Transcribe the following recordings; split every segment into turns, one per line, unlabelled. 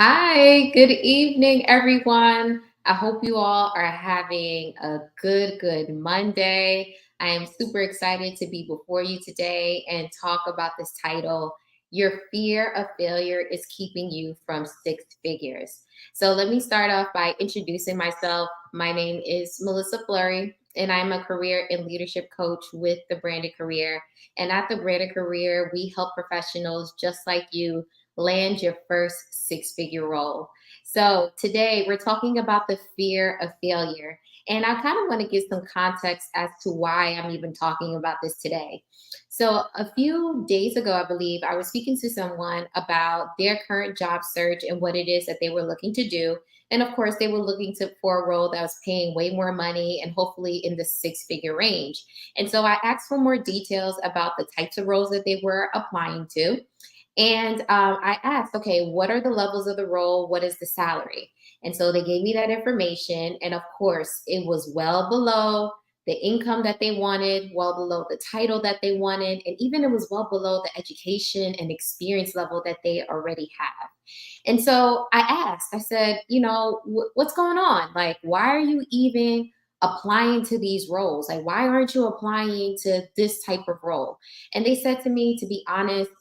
Hi, good evening, everyone. I hope you all are having a good Monday. I am super excited to be before you today and talk about this title. Your fear of failure is keeping you from six figures. So, let me start off by introducing myself. My name is Melissa Flurry, and I'm a career and leadership coach with the Branded Career. And at the Branded Career, we help professionals just like you land your first six-figure role. So today we're talking about the fear of failure. And I kind of want to give some context as to why I'm even talking about this today. So a few days ago, I believe I was speaking to someone about their current job search and what it is that they were looking to do. And of course, they were looking for a role that was paying way more money and hopefully in the six-figure range. And so I asked for more details about the types of roles that they were applying to. And I asked, okay, what are the levels of the role? What is the salary? And so they gave me that information. And of course, it was well below the income that they wanted, well below the title that they wanted, and even it was well below the education and experience level that they already have. And so I asked, I said, what's going on? Like, why are you even applying to these roles? Like, why aren't you applying to this type of role? And they said to me, to be honest,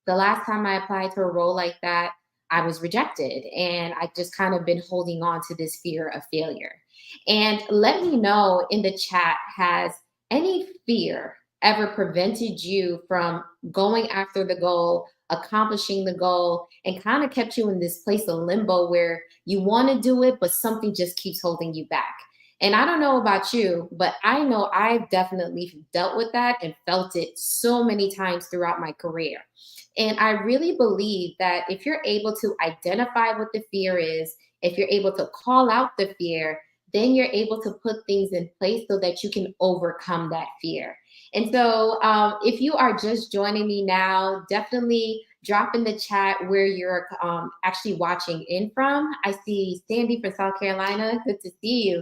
the last time I applied to a role like that, I was rejected. And I just kind of been holding on to this fear of failure. And let me know in the chat, has any fear ever prevented you from going after the goal, accomplishing the goal, and kind of kept you in this place of limbo where you want to do it, but something just keeps holding you back? And I don't know about you, but I know I've definitely dealt with that and felt it so many times throughout my career. And I really believe that if you're able to identify what the fear is, if you're able to call out the fear, then you're able to put things in place so that you can overcome that fear. And so, if you are just joining me now, definitely drop in the chat where you're actually watching in from. I see Sandy from South Carolina. Good to see you.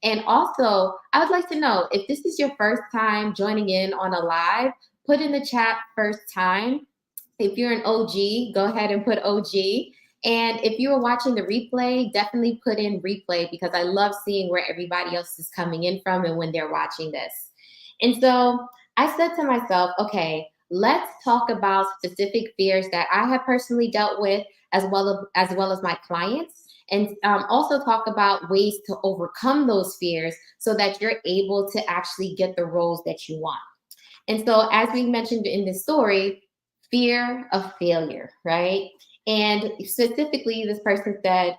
And also, I would like to know if this is your first time joining in on a live, put in the chat first time. If you're an OG, go ahead and put OG. And if you are watching the replay, definitely put in replay because I love seeing where everybody else is coming in from and when they're watching this. And so I said to myself, okay, let's talk about specific fears that I have personally dealt with as well as my clients, and also talk about ways to overcome those fears so that you're able to actually get the roles that you want. And so, as we mentioned in this story, fear of failure, right? And specifically, this person said,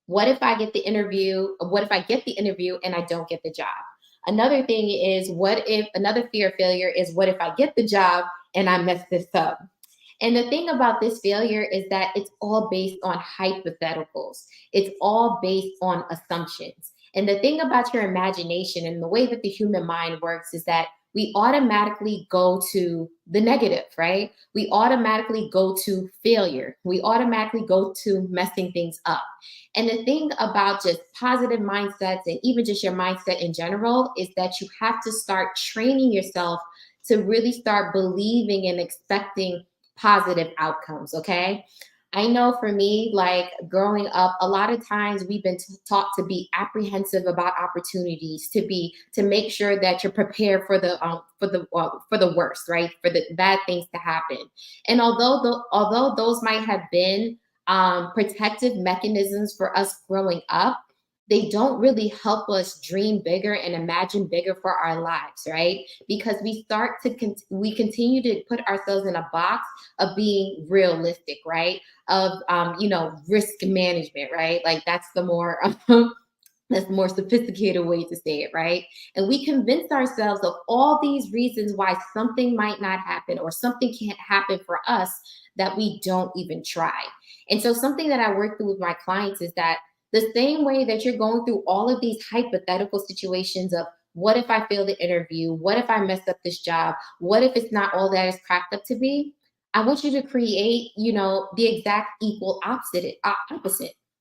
what if I get the interview? What if I get the interview and I don't get the job? Another thing is, what if another fear of failure is, what if I get the job and I mess this up? And the thing about this failure is that it's all based on hypotheticals. It's all based on assumptions. And the thing about your imagination and the way that the human mind works is that we automatically go to the negative, right? We automatically go to failure. We automatically go to messing things up. And the thing about just positive mindsets and even just your mindset in general is that you have to start training yourself to really start believing and expecting positive outcomes. Okay. I know for me, like growing up, a lot of times we've been taught to be apprehensive about opportunities, to make sure that you're prepared for the worst, right? For the bad things to happen. And although those might have been protective mechanisms for us growing up, they don't really help us dream bigger and imagine bigger for our lives, right? Because we continue to put ourselves in a box of being realistic, right? Of risk management, right? Like that's the more that's the more sophisticated way to say it, right? And we convince ourselves of all these reasons why something might not happen or something can't happen for us, that we don't even try. And so something that I work through with my clients is that the same way that you're going through all of these hypothetical situations of, what if I fail the interview? What if I mess up this job? What if it's not all that it's cracked up to be? I want you to create, the exact equal opposite.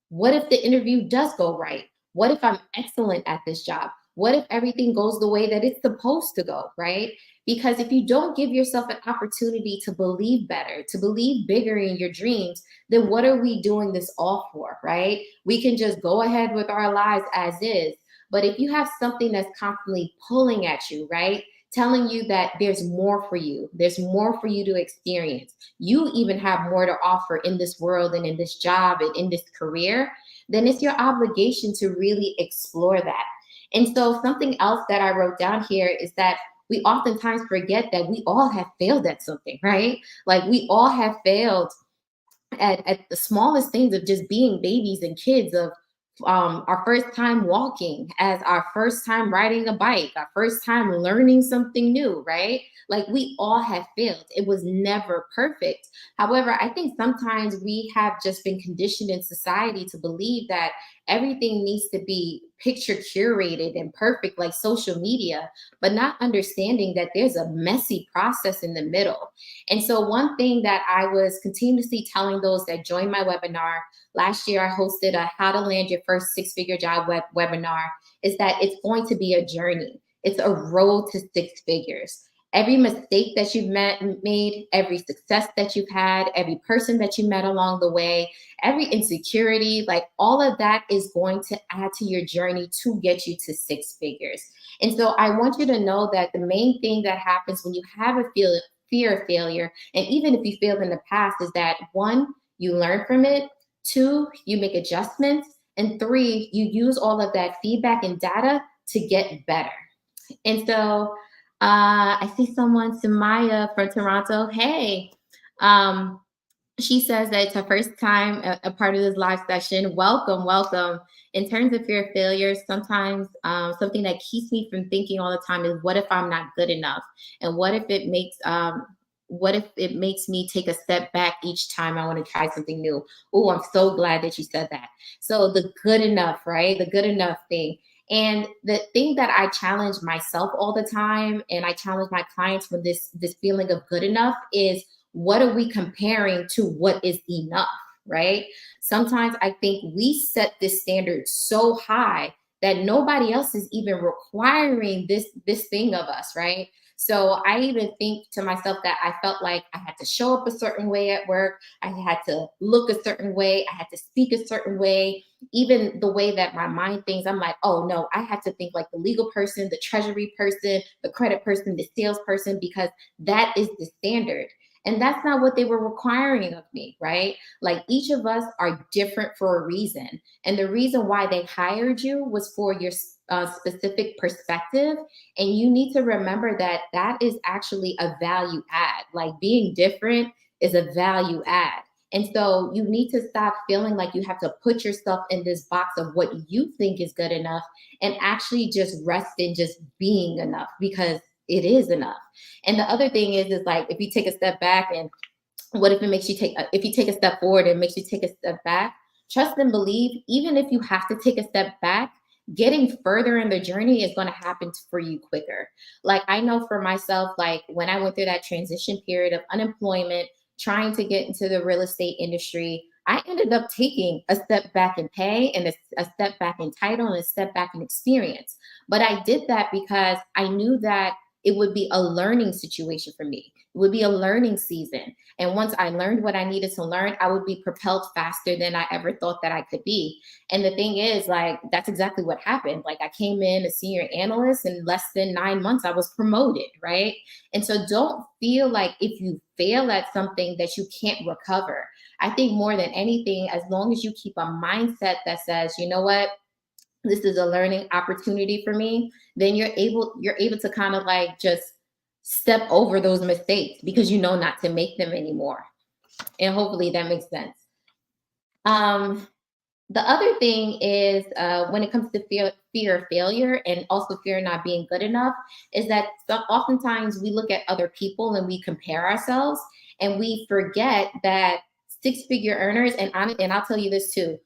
What if the interview does go right? What if I'm excellent at this job? What if everything goes the way that it's supposed to go, right? Because if you don't give yourself an opportunity to believe better, to believe bigger in your dreams, then what are we doing this all for, right? We can just go ahead with our lives as is. But if you have something that's constantly pulling at you, right? Telling you that there's more for you, there's more for you to experience. You even have more to offer in this world and in this job and in this career, then it's your obligation to really explore that. And so, something else that I wrote down here is that we oftentimes forget that we all have failed at something, right? Like we all have failed at the smallest things of just being babies and kids, of our first time walking, as our first time riding a bike, our first time learning something new, right? Like we all have failed. It was never perfect. However, I think sometimes we have just been conditioned in society to believe that everything needs to be picture curated and perfect like social media, but not understanding that there's a messy process in the middle. And so, one thing that I was continuously telling those that joined my webinar last year, I hosted a How to Land Your First Six Figure Job webinar, is that it's going to be a journey. It's a road to six figures. Every mistake that you've made, every success that you've had, every person that you met along the way, every insecurity, like all of that is going to add to your journey to get you to six figures. And so I want you to know that the main thing that happens when you have a fear of failure, and even if you failed in the past, is that one, you learn from it, two, you make adjustments, and three, you use all of that feedback and data to get better. And so I see someone, Samaya from Toronto. Hey, um, she says that it's her first time a part of this live session. Welcome, welcome. In terms of fear of failure, sometimes something that keeps me from thinking all the time is, what if I'm not good enough? And what if it makes me take a step back each time I want to try something new? Oh, I'm so glad that you said that. So the good enough, right? The good enough thing. And the thing that I challenge myself all the time, and I challenge my clients with this feeling of good enough, is, what are we comparing to what is enough, right? Sometimes I think we set this standard so high that nobody else is even requiring this thing of us, right? So I even think to myself that I felt like I had to show up a certain way at work, I had to look a certain way, I had to speak a certain way. Even the way that my mind thinks, I'm like, oh no, I have to think like the legal person, the treasury person, the credit person, the sales person, because that is the standard. And that's not what they were requiring of me, right? Like each of us are different for a reason. And the reason why they hired you was for your specific perspective. And you need to remember that that is actually a value add. Like being different is a value add. And so you need to stop feeling like you have to put yourself in this box of what you think is good enough, and actually just rest in just being enough, because it is enough. And the other thing is like, if you take a step back, and what if it makes you if you take a step forward and it makes you take a step back, trust and believe, even if you have to take a step back, getting further in the journey is going to happen for you quicker. Like I know for myself, like when I went through that transition period of unemployment, trying to get into the real estate industry, I ended up taking a step back in pay, and a step back in title, and a step back in experience. But I did that because I knew that it would be a learning situation for me. It would be a learning season. And once I learned what I needed to learn, I would be propelled faster than I ever thought that I could be. And the thing is, like, that's exactly what happened. Like, I came in a senior analyst, in less than 9 months, I was promoted, right? And so don't feel like if you fail at something that you can't recover. I think more than anything, as long as you keep a mindset that says, you know what, this is a learning opportunity for me, then you're able to kind of like just step over those mistakes, because you know not to make them anymore. And hopefully that makes sense. um the other thing is, when it comes to fear of failure, and also fear of not being good enough, is that oftentimes we look at other people and we compare ourselves, and we forget that six-figure earners, and I'll tell you this too,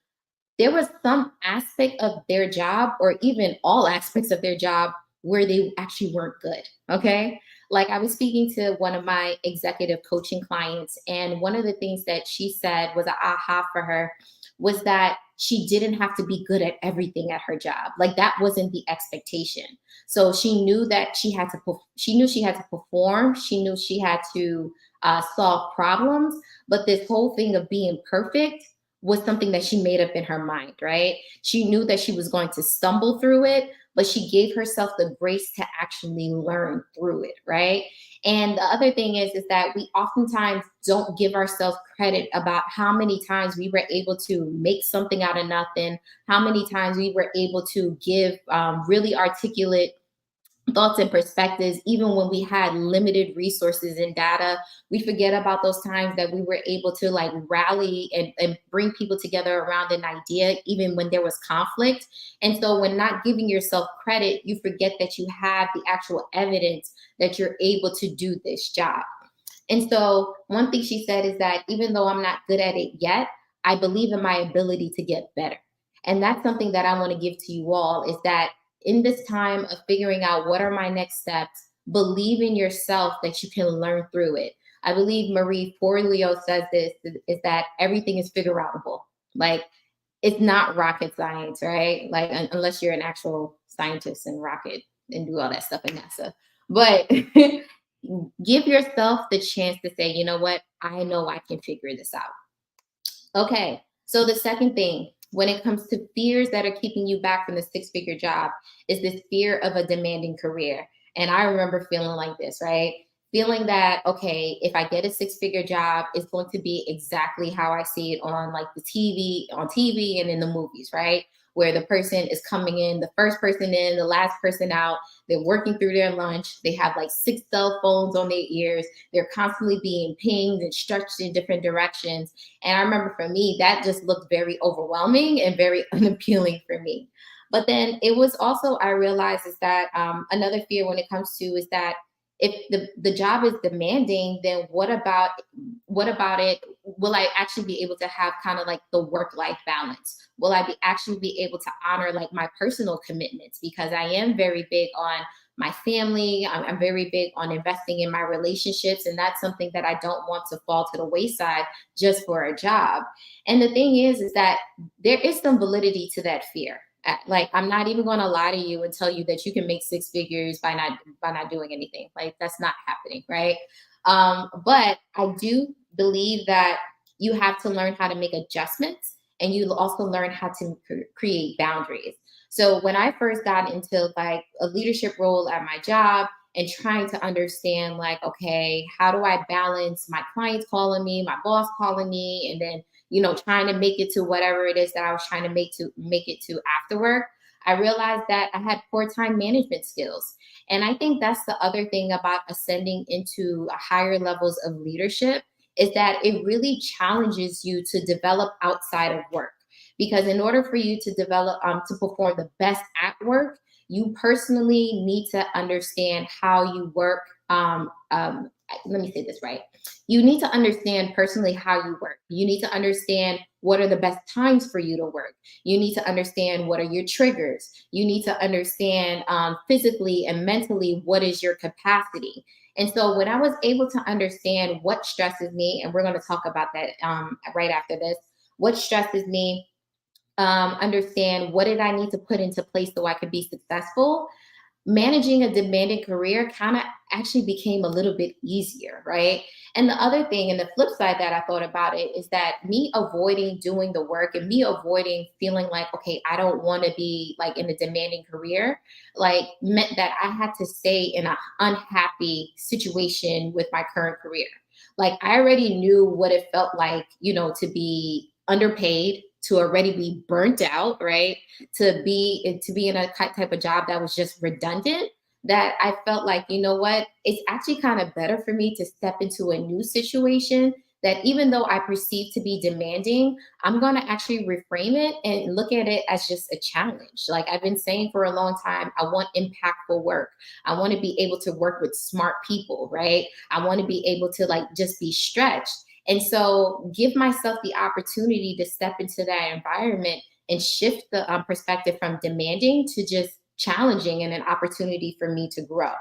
there was some aspect of their job, or even all aspects of their job, where they actually weren't good. Okay. Like I was speaking to one of my executive coaching clients, and one of the things that she said was an aha for her, was that she didn't have to be good at everything at her job. Like that wasn't the expectation. So she knew that she knew she had to perform. She knew she had to solve problems. But this whole thing of being perfect was something that she made up in her mind, right? She knew that she was going to stumble through it, but she gave herself the grace to actually learn through it, right? And the other thing is that we oftentimes don't give ourselves credit about how many times we were able to make something out of nothing, how many times we were able to give really articulate thoughts and perspectives, even when we had limited resources and data. We forget about those times that we were able to like rally and bring people together around an idea, even when there was conflict. And so, when not giving yourself credit, you forget that you have the actual evidence that you're able to do this job. And so, one thing she said is that even though I'm not good at it yet, I believe in my ability to get better. And that's something that I want to give to you all is that in this time of figuring out what are my next steps, believe in yourself that you can learn through it. I believe Marie Forleo says this is that everything is figure outable. Like it's not rocket science, right? Like unless you're an actual scientist and rocket and do all that stuff in NASA. But give yourself the chance to say, you know what, I know I can figure this out. Okay, so the second thing, when it comes to fears that are keeping you back from the six-figure job, is this fear of a demanding career. And I remember feeling like this, right? Feeling that, okay, if I get a six-figure job, it's going to be exactly how I see it on like on TV and in the movies, right? Where the person is coming in, the first person in, the last person out, they're working through their lunch, they have like six cell phones on their ears, they're constantly being pinged and stretched in different directions. And I remember for me, that just looked very overwhelming and very unappealing for me. But then it was also, I realized is that another fear when it comes to is that if the job is demanding, then what about it? Will I actually be able to have kind of like the work-life balance? Will I be actually be able to honor like my personal commitments? Because I am very big on my family. I'm very big on investing in my relationships. And that's something that I don't want to fall to the wayside just for a job. And the thing is that there is some validity to that fear. Like I'm not even going to lie to you and tell you that you can make six figures by not doing anything. Like that's not happening, right? But I do believe that you have to learn how to make adjustments, and you also learn how to create boundaries. So when I first got into like a leadership role at my job and trying to understand like, okay, how do I balance my clients calling me, my boss calling me, and then trying to make it to whatever it is that I was trying to make it to after work, I realized that I had poor time management skills. And I think that's the other thing about ascending into higher levels of leadership is that it really challenges you to develop outside of work. Because in order for you to develop, to perform the best at work, you personally need to understand how you work. Let me say this right. You need to understand personally how you work. You need to understand what are the best times for you to work. You need to understand what are your triggers. You need to understand physically and mentally what is your capacity. And so when I was able to understand what stresses me, and we're going to talk about that right after this, what stresses me, understand what did I need to put into place so I could be successful, managing a demanding career kind of actually became a little bit easier, right? And the other thing, and the flip side that I thought about it is that me avoiding doing the work and me avoiding feeling like, okay, I don't want to be like in a demanding career, like meant that I had to stay in an unhappy situation with my current career. Like I already knew what it felt like, to be underpaid, to already be burnt out, right? To be in a type of job that was just redundant, that I felt like, you know what, it's actually kind of better for me to step into a new situation that even though I perceive to be demanding, I'm going to actually reframe it and look at it as just a challenge. Like I've been saying for a long time, I want impactful work. I want to be able to work with smart people, right? I want to be able to like just be stretched. And so give myself the opportunity to step into that environment and shift the perspective from demanding to just challenging and an opportunity for me to grow.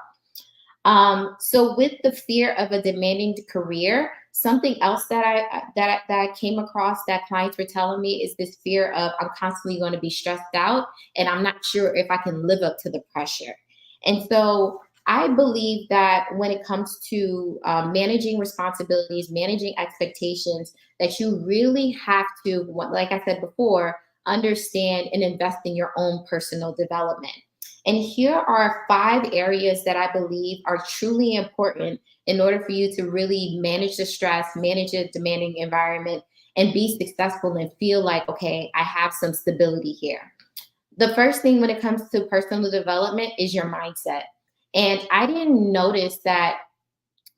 So with the fear of a demanding career, something else that I came across that clients were telling me is this fear of I'm constantly going to be stressed out and I'm not sure if I can live up to the pressure. And so I believe that when it comes to managing responsibilities, managing expectations, that you really have to, like I said before, understand and invest in your own personal development. And here are 5 areas that I believe are truly important in order for you to really manage the stress, manage a demanding environment, and be successful and feel like, okay, I have some stability here. The first thing when it comes to personal development is your mindset. And I didn't notice that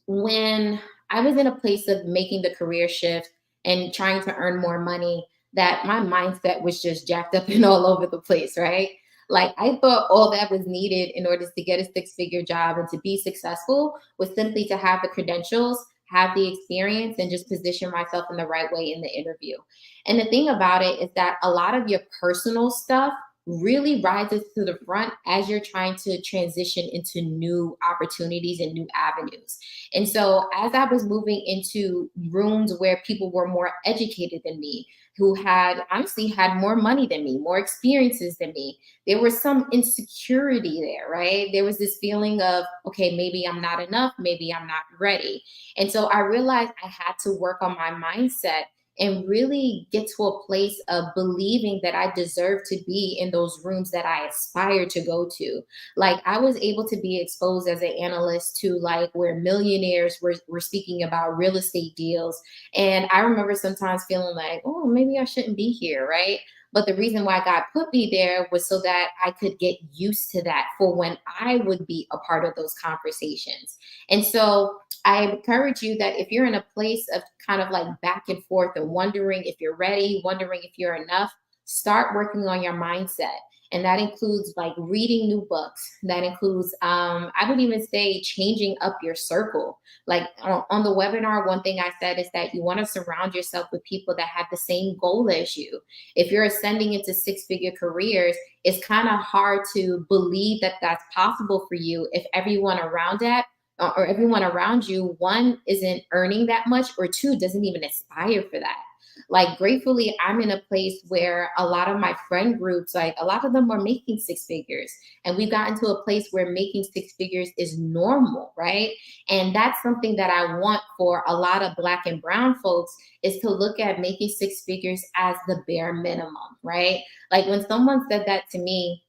when I was in a place of making the career shift and trying to earn more money, that my mindset was just jacked up and all over the place, right? Like I thought all that was needed in order to get a six-figure job and to be successful was simply to have the credentials, have the experience, and just position myself in the right way in the interview. And the thing about it is that a lot of your personal stuff really rises to the front as you're trying to transition into new opportunities and new avenues. And so, as I was moving into rooms where people were more educated than me, who had honestly had more money than me, more experiences than me, there was some insecurity there, right? There was this feeling of, okay, maybe I'm not enough, maybe I'm not ready. And so I realized I had to work on my mindset and really get to a place of believing that I deserve to be in those rooms that I aspire to go to. Like I was able to be exposed as an analyst to like where millionaires were speaking about real estate deals. And I remember sometimes feeling like, oh, maybe I shouldn't be here, right? But the reason why God put me there was so that I could get used to that for when I would be a part of those conversations. And so I encourage you that if you're in a place of kind of like back and forth and wondering if you're ready, wondering if you're enough, start working on your mindset. And that includes like reading new books. That includes, I would even say, changing up your circle. Like on the webinar, one thing I said is that you want to surround yourself with people that have the same goal as you. If you're ascending into six-figure careers, it's kind of hard to believe that that's possible for you if everyone around that or everyone around you, one, isn't earning that much, or two, doesn't even aspire for that. Like, gratefully, I'm in a place where a lot of my friend groups, like, a lot of them are making six figures. And we've gotten to a place where making six figures is normal, right? And that's something that I want for a lot of Black and Brown folks is to look at making six figures as the bare minimum, right? Like, when someone said that to me,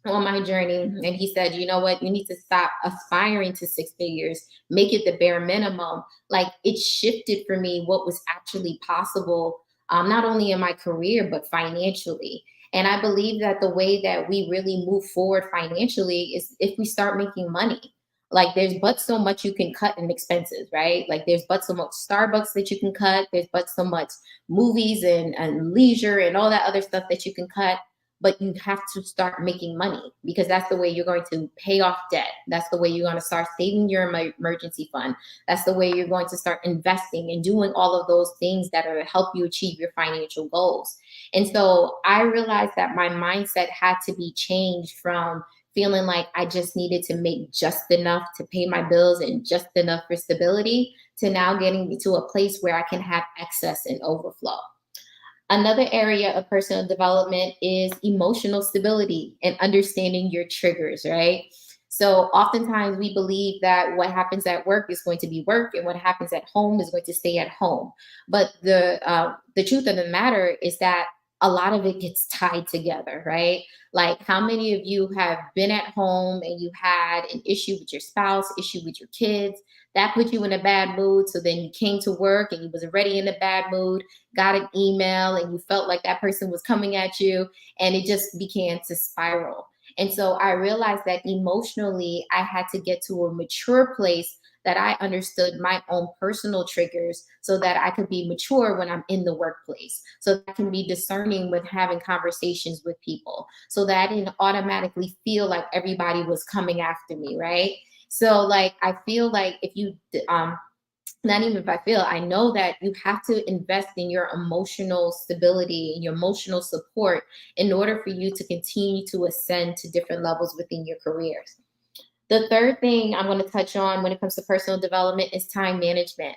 on my journey and he said, you know what, you need to stop aspiring to six figures, make it the bare minimum. Like it shifted for me what was actually possible, not only in my career but financially. And I believe that the way that we really move forward financially is if we start making money. Like there's but so much you can cut in expenses, right? Like there's but so much Starbucks that you can cut, there's but so much movies and leisure and all that other stuff that you can cut, but you have to start making money because that's the way you're going to pay off debt. That's the way you're going to start saving your emergency fund. That's the way you're going to start investing and doing all of those things that are help you achieve your financial goals. And so I realized that my mindset had to be changed from feeling like I just needed to make just enough to pay my bills and just enough for stability to now getting to a place where I can have excess and overflow. Another area of personal development is emotional stability and understanding your triggers, right? So oftentimes we believe that what happens at work is going to be work, and what happens at home is going to stay at home. But the truth of the matter is that a lot of it gets tied together, right? Like how many of you have been at home and you had an issue with your spouse, issue with your kids, that put you in a bad mood. So then you came to work and you was already in a bad mood, got an email and you felt like that person was coming at you, and it just began to spiral. And so I realized that emotionally, I had to get to a mature place that I understood my own personal triggers so that I could be mature when I'm in the workplace. So that I can be discerning when having conversations with people so that I didn't automatically feel like everybody was coming after me, right? So like I feel like if you not even if I feel, I know that you have to invest in your emotional stability and your emotional support in order for you to continue to ascend to different levels within your careers. The third thing I'm going to touch on when it comes to personal development is time management.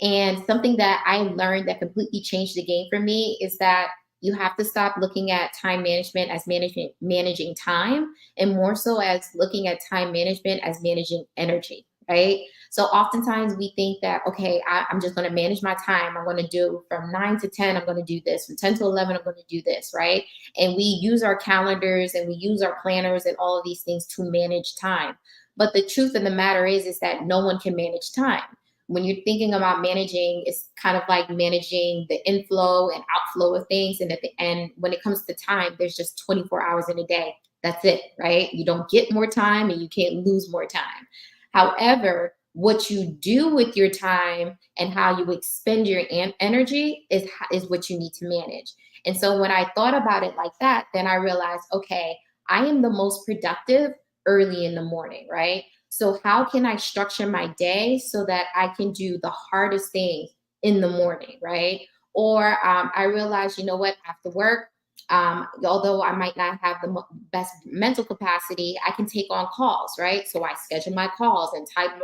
And something that I learned that completely changed the game for me is that you have to stop looking at time management as managing time, and more so as looking at time management as managing energy, right? So oftentimes we think that, okay, I'm just going to manage my time. I'm going to do from 9 to 10, I'm going to do this. From 10 to 11, I'm going to do this, right? And we use our calendars and we use our planners and all of these things to manage time. But the truth of the matter is that no one can manage time. When you're thinking about managing, it's kind of like managing the inflow and outflow of things. And at the end, when it comes to time, there's just 24 hours in a day. That's it, right? You don't get more time and you can't lose more time. However, what you do with your time and how you expend your energy is what you need to manage. And so when I thought about it like that, then I realized, okay, I am the most productive early in the morning, right? So how can I structure my day so that I can do the hardest things in the morning, right? Or I realized, you know what, after work, although I might not have the best mental capacity, I can take on calls, right? So I schedule my calls and time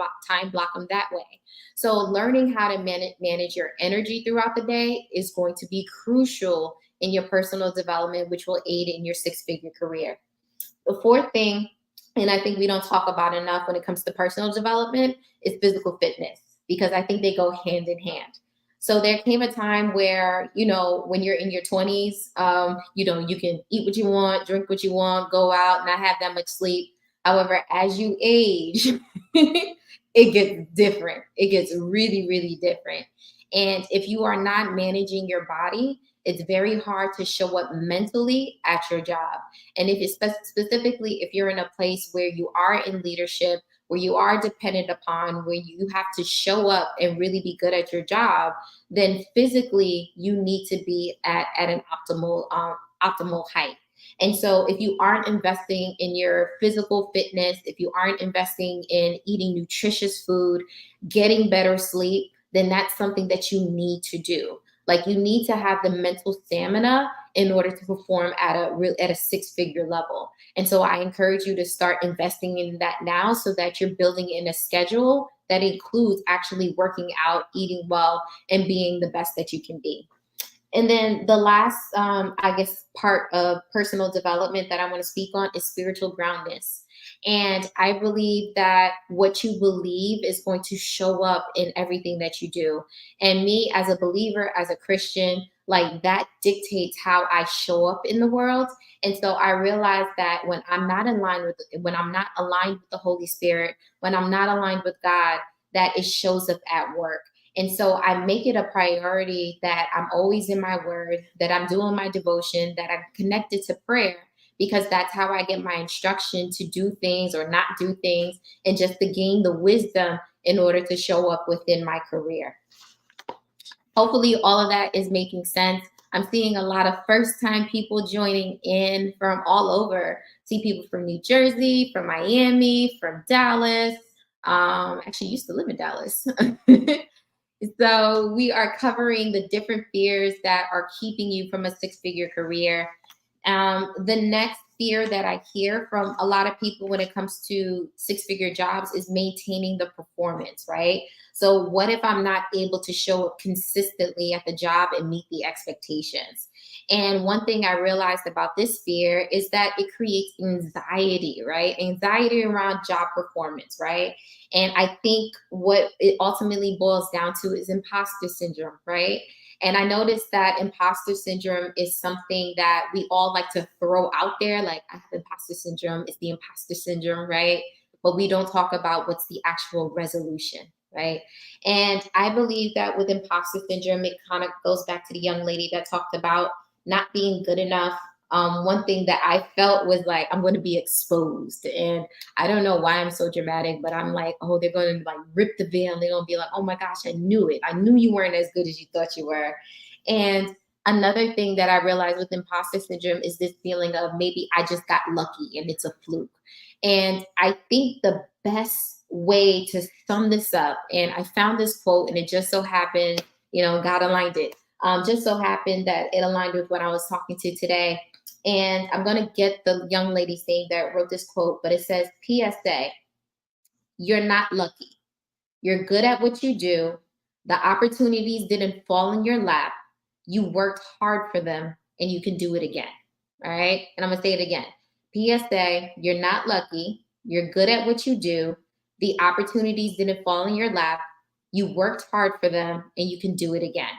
block them that way. So learning how to manage your energy throughout the day is going to be crucial in your personal development, which will aid in your six-figure career. The fourth thing, and I think we don't talk about enough when it comes to personal development, is physical fitness, because I think they go hand in hand. So there came a time where, when you're in your 20s, you can eat what you want, drink what you want, go out, not have that much sleep. However, as you age, it gets different. It gets really, really different. And if you are not managing your body, it's very hard to show up mentally at your job. And if it's specifically if you're in a place where you are in leadership, where you are dependent upon, where you have to show up and really be good at your job, then physically you need to be at an optimal height. And so if you aren't investing in your physical fitness, if you aren't investing in eating nutritious food, getting better sleep, then that's something that you need to do. Like, you need to have the mental stamina in order to perform at a six-figure level. And so I encourage you to start investing in that now, so that you're building in a schedule that includes actually working out, eating well, and being the best that you can be. And then the last, I guess, part of personal development that I want to speak on is spiritual groundness. And I believe that what you believe is going to show up in everything that you do. And me, as a believer, as a Christian, like, that dictates how I show up in the world. And so I realize that when I'm not aligned with the Holy Spirit, when I'm not aligned with God, that it shows up at work. And so I make it a priority that I'm always in my word, that I'm doing my devotion, that I'm connected to prayer, because that's how I get my instruction to do things or not do things, and just to gain the wisdom in order to show up within my career. Hopefully, all of that is making sense. I'm seeing a lot of first time people joining in from all over. See people from New Jersey, from Miami, from Dallas. Actually used to live in Dallas. So we are covering the different fears that are keeping you from a six-figure career. The next fear that I hear from a lot of people when it comes to six-figure jobs is maintaining the performance, right? So what if I'm not able to show up consistently at the job and meet the expectations? And one thing I realized about this fear is that it creates anxiety, right? Anxiety around job performance, right? And I think what it ultimately boils down to is imposter syndrome, right? And I noticed that imposter syndrome is something that we all like to throw out there. Like, I have imposter syndrome. It's the imposter syndrome, right? But we don't talk about what's the actual resolution, right? And I believe that with imposter syndrome, it kind of goes back to the young lady that talked about not being good enough. One thing that I felt was like, I'm going to be exposed. And I don't know why I'm so dramatic, but I'm like, oh, they're going to like rip the veil. They're going to be like, oh my gosh, I knew it. I knew you weren't as good as you thought you were. And another thing that I realized with imposter syndrome is this feeling of maybe I just got lucky and it's a fluke. And I think the best way to sum this up, and I found this quote, and it just so happened, God aligned it. Just so happened that it aligned with what I was talking to today. And I'm going to get the young lady's name that wrote this quote, but it says, PSA: you're not lucky. You're good at what you do. The opportunities didn't fall in your lap. You worked hard for them and you can do it again. All right. And I'm going to say it again. PSA, you're not lucky. You're good at what you do. The opportunities didn't fall in your lap. You worked hard for them and you can do it again.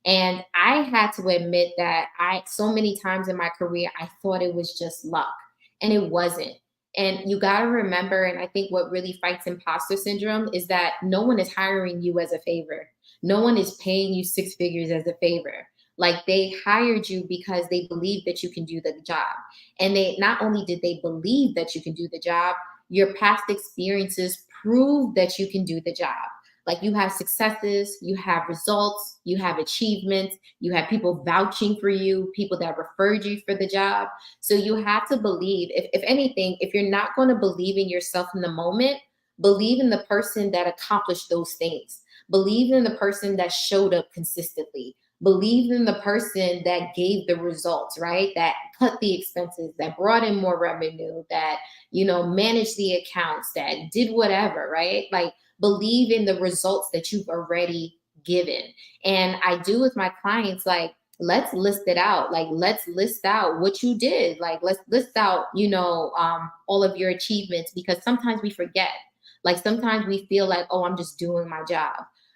And I had to admit that so many times in my career, I thought it was just luck, and it wasn't. And you got to remember, and I think what really fights imposter syndrome is that no one is hiring you as a favor. No one is paying you six figures as a favor. Like, they hired you because they believe that you can do the job. And they not only did they believe that you can do the job, your past experiences prove that you can do the job. Like, you have successes, you have results, you have achievements, you have people vouching for you, people that referred you for the job. So you have to believe, if anything, if you're not going to believe in yourself in the moment, believe in the person that accomplished those things. Believe in the person that showed up consistently. Believe in the person that gave the results, right? That cut the expenses, that brought in more revenue, that, managed the accounts, that did whatever, right? Like, believe in the results that you've already given. And I do with my clients, like, let's list it out. Like, let's list out what you did. Like, let's list out, all of your achievements, because sometimes we forget. Like, sometimes we feel like, oh, I'm just doing my job.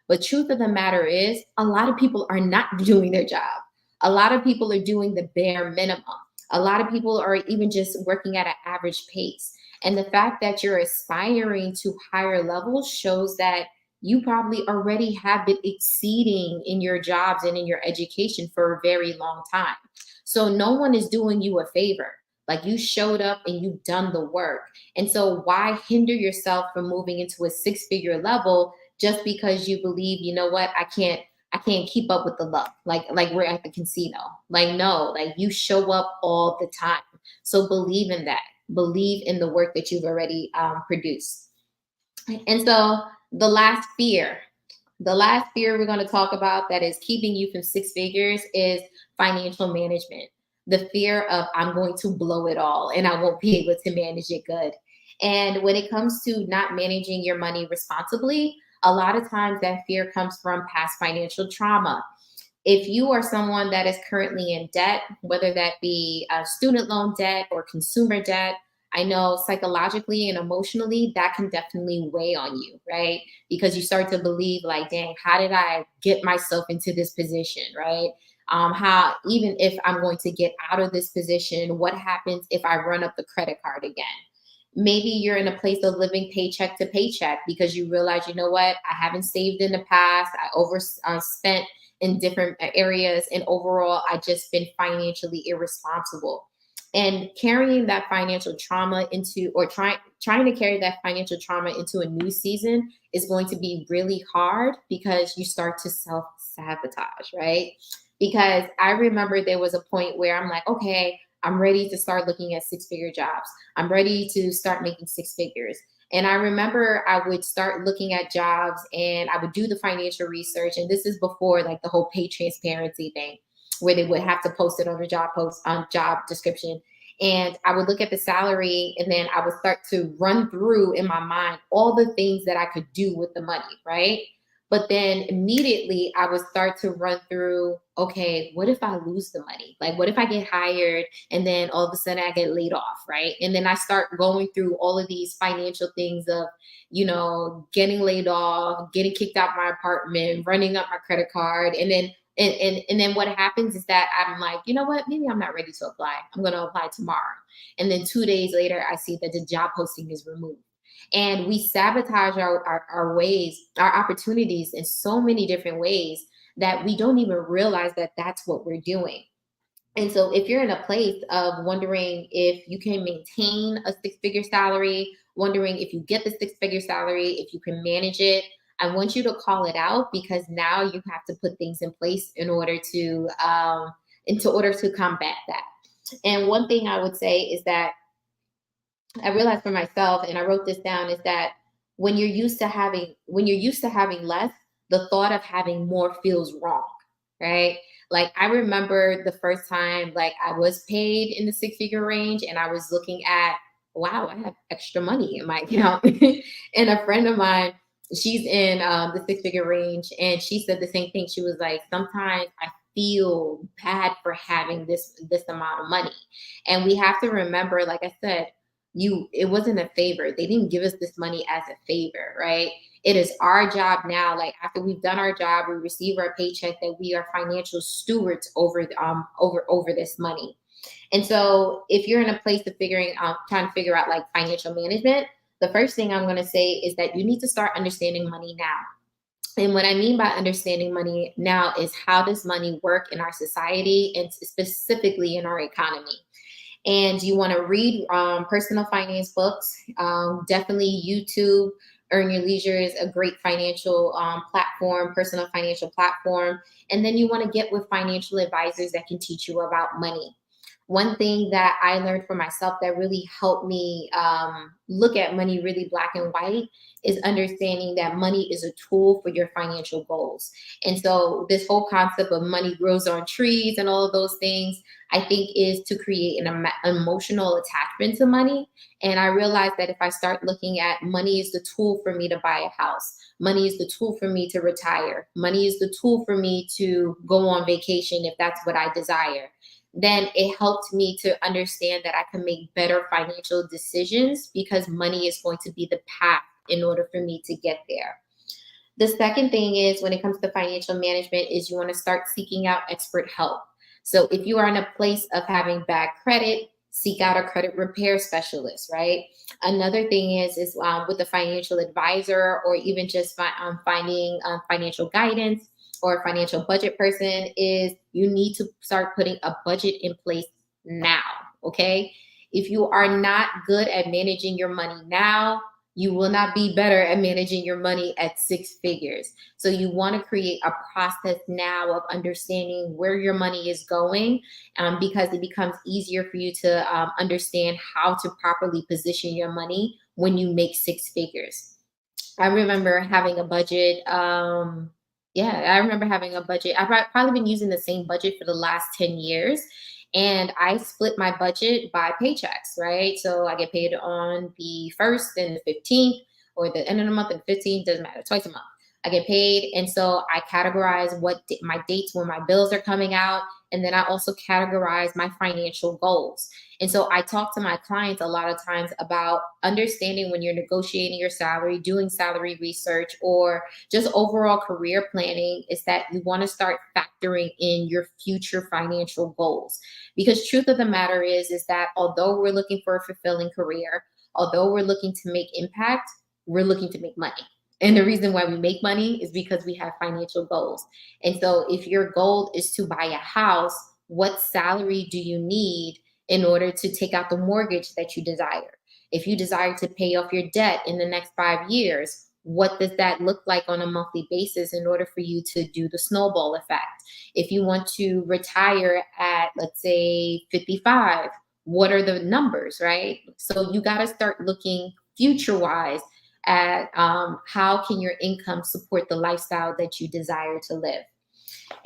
But truth of the matter is, a lot of people are not doing their job. A lot of people are doing the bare minimum. A lot of people are even just working at an average pace. And the fact that you're aspiring to higher levels shows that you probably already have been exceeding in your jobs and in your education for a very long time. So no one is doing you a favor. Like, you showed up and you've done the work. And so why hinder yourself from moving into a six-figure level just because you believe, you know what, I can't keep up with the luck. Like we're at the casino. Like, no, like, you show up all the time. So believe in that. Believe in the work that you've already produced. And so the last fear we're going to talk about that is keeping you from six figures is financial management. The fear of, I'm going to blow it all and I won't be able to manage it good. And when it comes to not managing your money responsibly, a lot of times that fear comes from past financial trauma. If you are someone that is currently in debt, whether that be student loan debt or consumer debt, I know psychologically and emotionally that can definitely weigh on you, right? Because you start to believe, like, dang, how did I get myself into this position, right? How, even if I'm going to get out of this position, what happens if I run up the credit card again? Maybe you're in a place of living paycheck to paycheck because you realize, you know what, I haven't saved in the past. I overspent in different areas. And overall, I just been financially irresponsible. And carrying that financial trauma into, or trying to carry that financial trauma into a new season is going to be really hard because you start to self sabotage, right? Because I remember there was a point where I'm like, okay, I'm ready to start looking at six-figure jobs. I'm ready to start making six figures. And I remember I would start looking at jobs and I would do the financial research. And this is before, like, the whole pay transparency thing, where they would have to post it on the job post on job description. And I would look at the salary and then I would start to run through in my mind all the things that I could do with the money, right? But then immediately I would start to run through, okay, what if I lose the money? Like, what if I get hired and then all of a sudden I get laid off, right? And then I start going through all of these financial things of, getting laid off, getting kicked out my apartment, running up my credit card. And then what happens is that I'm like, you know what, maybe I'm not ready to apply. I'm going to apply tomorrow. And then 2 days later, I see that the job posting is removed. And we sabotage our ways, our opportunities in so many different ways that we don't even realize that that's what we're doing. And so if you're in a place of wondering if you can maintain a six-figure salary, wondering if you get the six-figure salary, if you can manage it, I want you to call it out, because now you have to put things in place in order to combat that. And one thing I would say is that I realized for myself, and I wrote this down, is that when you're used to having less, the thought of having more feels wrong, right? Like, I remember the first time, like, I was paid in the six-figure range and I was looking at wow, I have extra money in my account. And a friend of mine, she's in the six figure range, and she said the same thing. She was like, sometimes I feel bad for having this amount of money. And we have to remember, like I said, it wasn't a favor. They didn't give us this money as a favor, right? It is our job now. Like after we've done our job, we receive our paycheck, that we are financial stewards over this money. And so if you're in a place of trying to figure out like financial management, the first thing I'm going to say is that you need to start understanding money now. And what I mean by understanding money now is, how does money work in our society and specifically in our economy? And you want to read personal finance books. Definitely YouTube. Earn Your Leisure is a great financial platform, personal financial platform. And then you want to get with financial advisors that can teach you about money. One thing that I learned for myself that really helped me look at money really black and white is understanding that money is a tool for your financial goals. And so, this whole concept of money grows on trees and all of those things, I think, is to create an emotional attachment to money. And I realized that if I start looking at money is the tool for me to buy a house, money is the tool for me to retire, money is the tool for me to go on vacation if that's what I desire, then it helped me to understand that I can make better financial decisions, because money is going to be the path in order for me to get there. The second thing is, when it comes to financial management, is you want to start seeking out expert help. So if you are in a place of having bad credit, seek out a credit repair specialist, right? Another thing is with a financial advisor, or even just finding financial guidance or a financial budget person, is you need to start putting a budget in place now, okay? If you are not good at managing your money now, you will not be better at managing your money at six figures. So you want to create a process now of understanding where your money is going, because it becomes easier for you to understand how to properly position your money when you make six figures. I remember having a budget. Yeah, I remember having a budget. Probably been using the same budget for the last 10 years. And I split my budget by paychecks, right? So I get paid on the 1st and the 15th, or the end of the month and 15th, doesn't matter, twice a month. I get paid. And so I categorize my dates when my bills are coming out. And then I also categorize my financial goals. And so I talk to my clients a lot of times about understanding, when you're negotiating your salary, doing salary research, or just overall career planning, is that you want to start factoring in your future financial goals. Because truth of the matter is that although we're looking for a fulfilling career, although we're looking to make impact, we're looking to make money. And the reason why we make money is because we have financial goals. And so if your goal is to buy a house, what salary do you need in order to take out the mortgage that you desire? If you desire to pay off your debt in the next 5 years, what does that look like on a monthly basis in order for you to do the snowball effect? If you want to retire at, let's say, 55, what are the numbers, right? So you got to start looking future wise at how can your income support the lifestyle that you desire to live.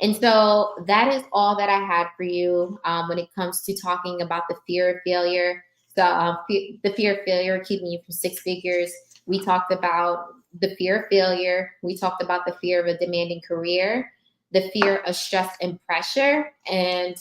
And so that is all that I had for you when it comes to talking about the fear of failure. So the fear of failure keeping you from six figures. We talked about the fear of failure. We talked about the fear of a demanding career, the fear of stress and pressure, and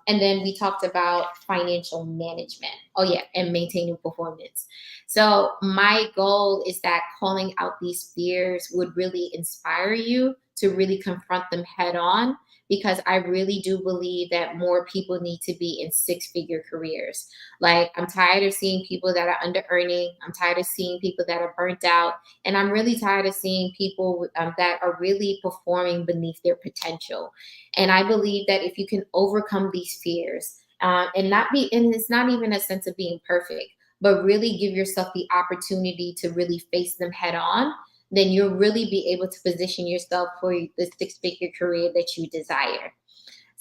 then we talked about financial management. Oh yeah, and maintaining performance. So my goal is that calling out these fears would really inspire you to really confront them head on, because I really do believe that more people need to be in six figure careers. Like, I'm tired of seeing people that are under earning. I'm tired of seeing people that are burnt out. And I'm really tired of seeing people that are really performing beneath their potential. And I believe that if you can overcome these fears, and it's not even a sense of being perfect, but really give yourself the opportunity to really face them head on, then you'll really be able to position yourself for the six figure career that you desire.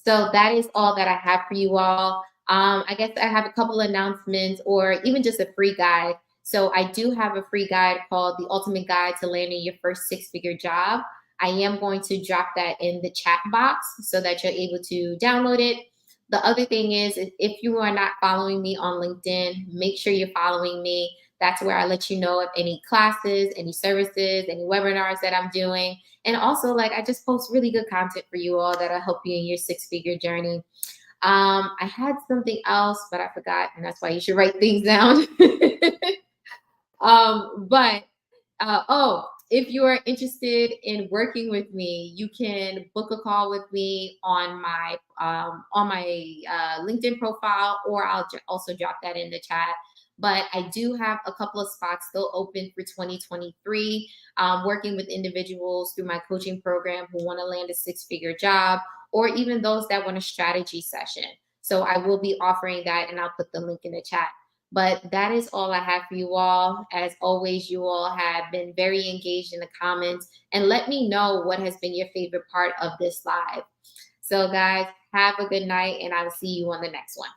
So that is all that I have for you all. I guess I have a couple announcements, or even just a free guide. So I do have a free guide called The Ultimate Guide to Landing Your First Six Figure Job. I am going to drop that in the chat box so that you're able to download it. The other thing is, if you are not following me on LinkedIn, make sure you're following me. That's where I let you know of any classes, any services, any webinars that I'm doing. And also, like, I just post really good content for you all that'll help you in your six-figure journey. I had something else, but I forgot, and that's why you should write things down. But oh, if you are interested in working with me, you can book a call with me on my LinkedIn profile, or I'll also drop that in the chat. But I do have a couple of spots still open for 2023, working with individuals through my coaching program who want to land a six-figure job, or even those that want a strategy session. So I will be offering that, and I'll put the link in the chat. But that is all I have for you all. As always, you all have been very engaged in the comments, and let me know what has been your favorite part of this live. So, guys, have a good night, and I will see you on the next one.